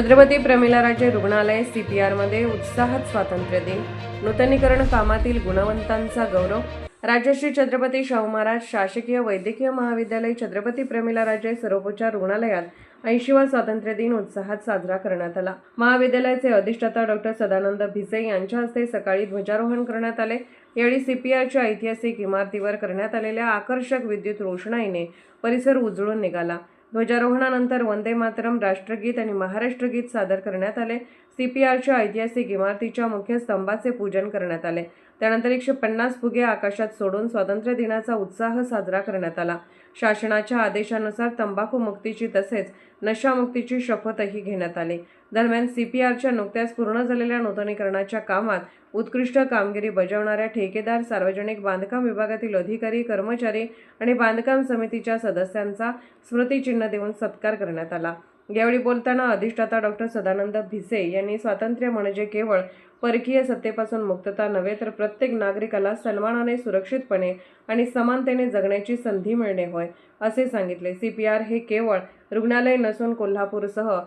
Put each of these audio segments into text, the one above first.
छत्रपती प्रमिलाराजे रुग्णालय CPR मध्ये उत्साहात स्वातंत्र्य दिन, नूतनीकरण कामातील गुणवंतांचा गौरव। राजश्री छत्रपती शाहू महाराज शासकीय वैद्यकीय महाविद्यालय छत्रपती प्रमिलाराजे सर्वोपचार रुग्णालयात 80वा स्वातंत्र्य दिन उत्साहात साजरा करण्यात आला। महाविद्यालयाचे अधिष्ठाता डॉ. सदानंद भिसे यांच्या हस्ते सकाळी ध्वजारोहण करण्यात आले। यावेळी CPRच्या ऐतिहासिक इमारतीवर करण्यात आलेल्या आकर्षक विद्युत रोषणाईने परिसर उजळून निघाला। ध्वजारोहणानंतर वंदे मातरम, राष्ट्रगीत आणि महाराष्ट्र गीत सादर करण्यात आले। CPRच्या ऐतिहासिक इमारतीच्या मुख्य स्तंभाचे पूजन करण्यात आले। त्यानंतर 150 फुगे आकाशात सोडून स्वातंत्र्य दिनाचा उत्साह साजरा करण्यात आला। शासनाच्या आदेशानुसार तंबाखू मुक्तीची तसेच नशामुक्तीची शपथही घेण्यात आली। दरम्यान CPRच्या नुकत्याच पूर्ण झालेल्या नूतनीकरणाच्या कामात उत्कृष्ट कामगिरी बजावणाऱ्या ठेकेदार, सार्वजनिक बांधकाम विभागातील अधिकारी, कर्मचारी आणि बांधकाम समितीच्या सदस्यांचा स्मृतिचिन्ह देऊन सत्कार करण्यात आला। यावेळी बोलताना अधिष्ठाता डॉ. सदानंद भिसे यांनी स्वातंत्र्य म्हणजे केवळ परकीय सत्तेपासून मुक्तता नव्हे, तर प्रत्येक नागरिकाला सन्मानाने, सुरक्षितपणे आणि समानतेने जगण्याची संधी मिळणे होय, असे सांगितले। CPR हे केवळ रुग्णालय नसून कोल्हापूरसह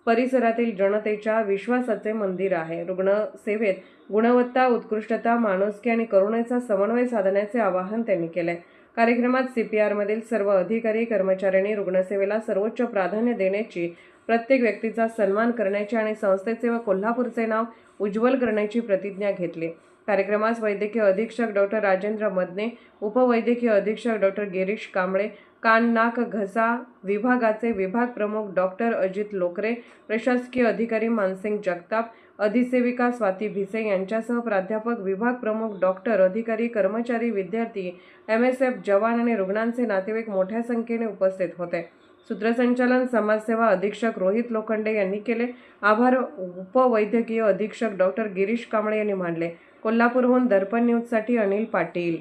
परिसरातील जनतेच्या विश्वासाचे मंदिर आहे। रुग्णसेवेत गुणवत्ता, उत्कृष्टता, माणुसकी आणि करुणेचा समन्वय साधण्याचे आवाहन त्यांनी केले। कार्यक्रमात CPR मधील सर्व अधिकारी, कर्मचाऱ्यांनी रुग्णसेवेला सर्वोच्च प्राधान्य देण्याची, प्रत्येक व्यक्तीचा सन्मान करण्याची आणि संस्थेचे व कोल्हापूरचे नाव उज्ज्वल करण्याची प्रतिज्ञा घेतली। कार्यक्रमास वैद्यकीय अधीक्षक डॉ. राजेंद्र मदने, उपवैद्यकीय अधीक्षक डॉ. गिरीश कांबळे, कान, नाक, घसा विभागाचे विभाग प्रमुख डॉ. अजित लोकरे, प्रशासकीय अधिकारी मानसिंग जगताप, अधिसेविका स्वाती भिसे यांच्यासह प्राध्यापक, विभाग प्रमुख, डॉक्टर, अधिकारी, कर्मचारी, विद्यार्थी, MSF जवान आणि रुग्णांचे नातेवाईक मोठ्या संख्येने उपस्थित होते। सूत्रसंचालन समाजसेवा अधीक्षक रोहित लोखंडे यांनी केले। आभार उपवैद्यकीय अधीक्षक डॉ. गिरीश कांबळे यांनी मानले। कोल्हापूरहून दर्पण न्यूजसाठी अनिल पाटील।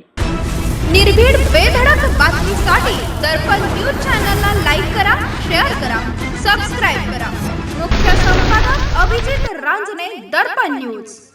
निर्भीड बेधडक बातमीसाठी दर्पण न्यूज चॅनलला लाईक करा, शेअर करा, सबस्क्राईब करा। मुख्य संपादक अभिजित रांजणे, दर्पण न्यूज।